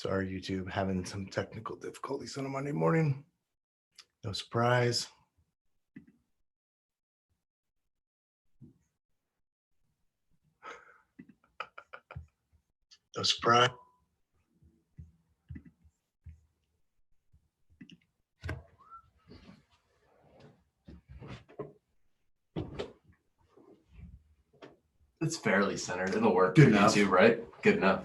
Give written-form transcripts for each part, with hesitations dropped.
Sorry, YouTube, having some technical difficulties on a Monday morning. No surprise. No surprise. It's fairly centered. It'll work Good for enough. YouTube, right? Good enough.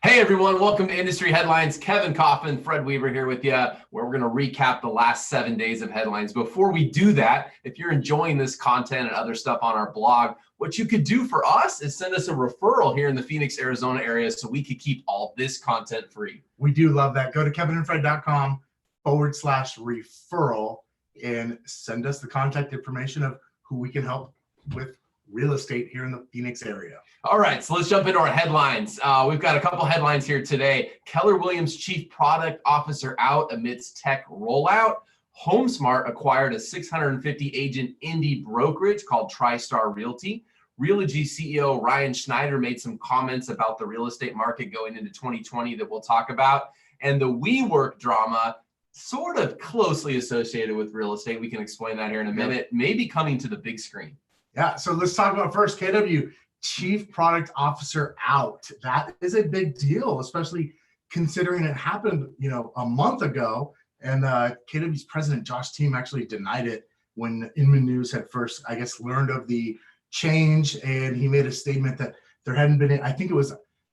Hey everyone, welcome to Industry Headlines. Kevin Kaufman, Fred Weaver here with you, where we're going to recap the last 7 days of headlines. Before we do that, if you're enjoying this content and other stuff on our blog, what you could do for us is send us a referral here in the Phoenix, Arizona area so we could keep all this content free. We do love that. Go to kevinandfred.com/referral and send us the contact information of who we can help with real estate here in the Phoenix area. All right, so let's jump into our headlines. We've got a couple headlines here today. Keller Williams Chief Product Officer out amidst tech rollout. HomeSmart acquired a 650 agent indie brokerage called TriStar Realty. Realogy CEO Ryan Schneider made some comments about the real estate market going into 2020 that we'll talk about. And the WeWork drama, sort of closely associated with real estate. We can explain that here in a minute. Maybe coming to the big screen. Yeah, so let's talk about first KW, Chief Product Officer out. That is a big deal, especially considering it happened, a month ago. And KW's president, Josh Team, actually denied it when Inman News had first, I guess, learned of the change. And he made a statement that there hadn't been,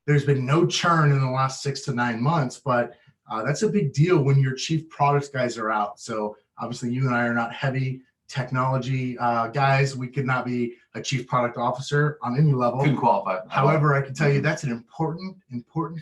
there's been no churn in the last 6 to 9 months, but that's a big deal when your chief products guys are out. So obviously you and I are not heavy technology guys. We could not be a chief product officer on any level. Couldn't qualify. However, I can tell you that's an important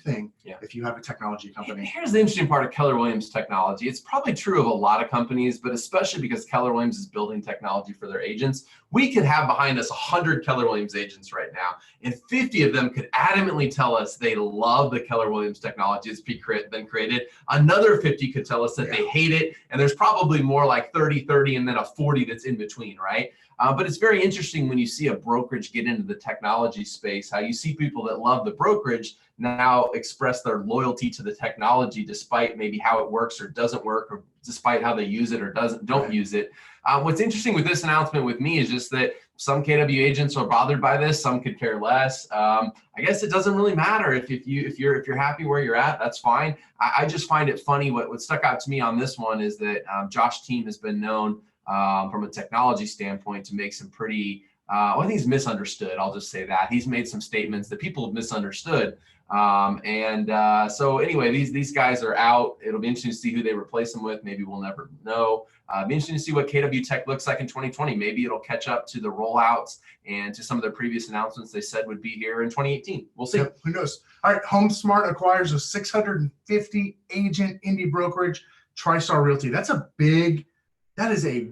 thing if you have a technology company. Here's the interesting part of Keller Williams technology. It's probably true of a lot of companies, but especially because Keller Williams is building technology for their agents. We could have behind us 100 Keller Williams agents right now, and 50 of them could adamantly tell us they love the Keller Williams technology that's been created. Another 50 could tell us that they hate it, and there's probably more like 30, and then a 40 that's in between, right? But it's very interesting when you see a brokerage get into the technology space, how you see people that love the brokerage now express their loyalty to the technology despite maybe how it works or doesn't work, or despite how they use it or don't use it. What's interesting with this announcement with me is just that some KW agents are bothered by this, some could care less. I guess it doesn't really matter if you're happy where you're at, that's fine. I just find it funny. What stuck out to me on this one is that Josh Team has been known from a technology standpoint to make some pretty, I think he's misunderstood. I'll just say that. He's made some statements that people have misunderstood. So anyway, these guys are out. It'll be interesting to see who they replace them with. Maybe we'll never know. Be interesting to see what KW Tech looks like in 2020. Maybe it'll catch up to the rollouts and to some of their previous announcements they said would be here in 2018. We'll see. Who knows? All right, HomeSmart acquires a 650 agent indie brokerage, TriStar Realty. That is a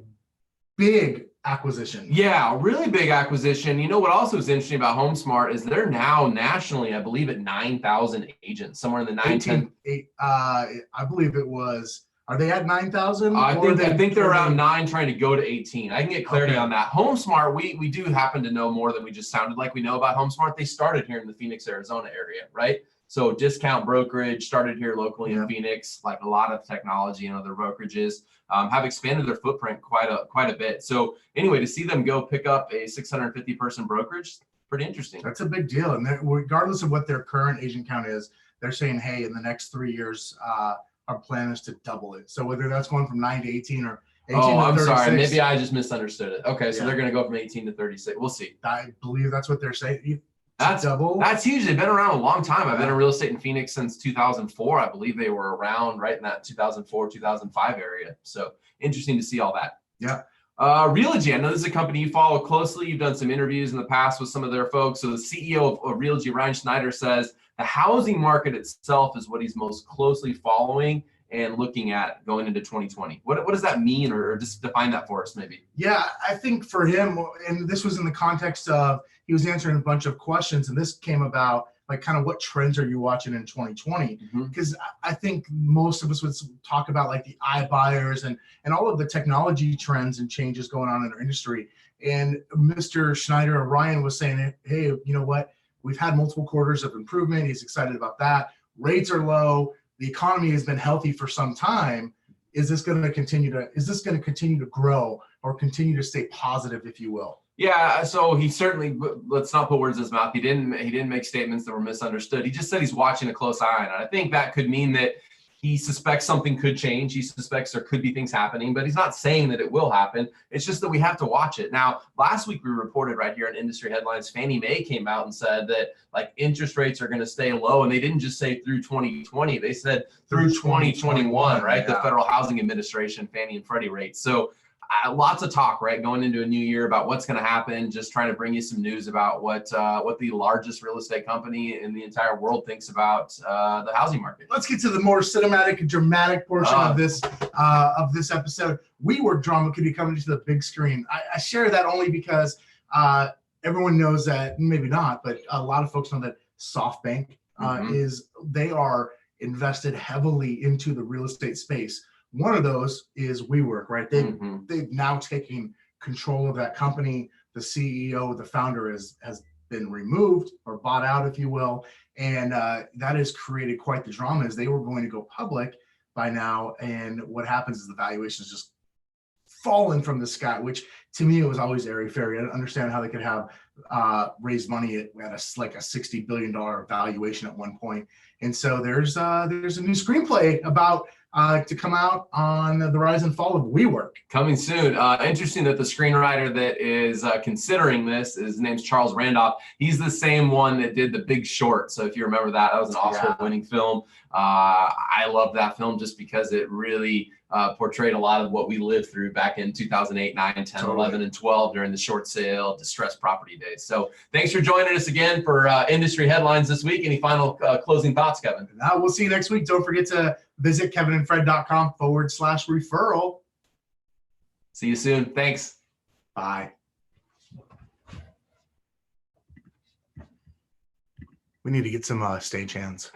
big acquisition. Yeah, really big acquisition. You know what also is interesting about HomeSmart is they're now nationally, I believe, at 9,000 agents, somewhere in the 9,000. I believe it was. Are they at 9,000? I think they're around 9, trying to go to 18. I can get clarity on that. HomeSmart, we do happen to know more than we just sounded like we know about HomeSmart. They started here in the Phoenix, Arizona area, right? So discount brokerage started here locally in Phoenix, like a lot of technology and other brokerages have expanded their footprint quite a bit. So anyway, to see them go pick up a 650 person brokerage, pretty interesting. That's a big deal. And regardless of what their current agent count is, they're saying, hey, in the next 3 years, our plan is to double it. So whether that's going from 9 to 18 or 18 to 36. I'm sorry. Maybe I just misunderstood it. Okay, so they're going to go from 18 to 36. We'll see. I believe that's what they're saying. That's double. That's huge. They've been around a long time. I've been in real estate in Phoenix since 2004. I believe they were around right in that 2004, 2005 area. So interesting to see all that. Yeah. Realogy, I know this is a company you follow closely. You've done some interviews in the past with some of their folks. So the CEO of Realogy, Ryan Schneider, says the housing market itself is what he's most closely following and looking at going into 2020. What does that mean, or just define that for us maybe? Yeah, I think for him, and this was in the context of, he was answering a bunch of questions, and this came about like kind of what trends are you watching in 2020? Because I think most of us would talk about like the iBuyers and all of the technology trends and changes going on in our industry. And Mr. Schneider, or Ryan, was saying, hey, you know what? We've had multiple quarters of improvement. He's excited about that. rates are low, the economy has been healthy for some time. Is this going to continue to grow or continue to stay positive, if you will? Yeah, so he certainly, let's not put words in his mouth. He didn't make statements that were misunderstood. He just said he's watching a close eye on it. I think that could mean that he suspects something could change. He suspects there could be things happening, but he's not saying that it will happen. It's just that we have to watch it. Now, last week we reported right here in Industry Headlines, Fannie Mae came out and said that like interest rates are going to stay low. And they didn't just say through 2020, they said through 2021, right? Yeah. The Federal Housing Administration, Fannie and Freddie rates. So lots of talk, right, going into a new year about what's going to happen. Just trying to bring you some news about what the largest real estate company in the entire world thinks about the housing market. Let's get to the more cinematic and dramatic portion of this episode. WeWork drama could be coming to the big screen. I share that only because everyone knows that, maybe not, but a lot of folks know that SoftBank they are invested heavily into the real estate space. One of those is WeWork, right? They've now taken control of that company. The CEO, the founder has been removed or bought out, if you will. And that has created quite the drama, as they were going to go public by now. And what happens is the valuation is just fallen from the sky, which to me, it was always airy-fairy. I don't understand how they could have raised money at like a $60 billion valuation at one point. And so there's a new screenplay about to come out on the rise and fall of WeWork. Coming soon. Interesting that the screenwriter that is considering this, his name's Charles Randolph. He's the same one that did The Big Short. So if you remember that was an Oscar-winning film. I love that film just because it really portrayed a lot of what we lived through back in 2008, 9, 10, 11, and 12 during the short sale, distressed property days. So thanks for joining us again for Industry Headlines this week. Any final closing thoughts, Kevin? Now we'll see you next week. Don't forget to visit kevinandfred.com/referral. See you soon. Thanks. Bye. We need to get some stage hands.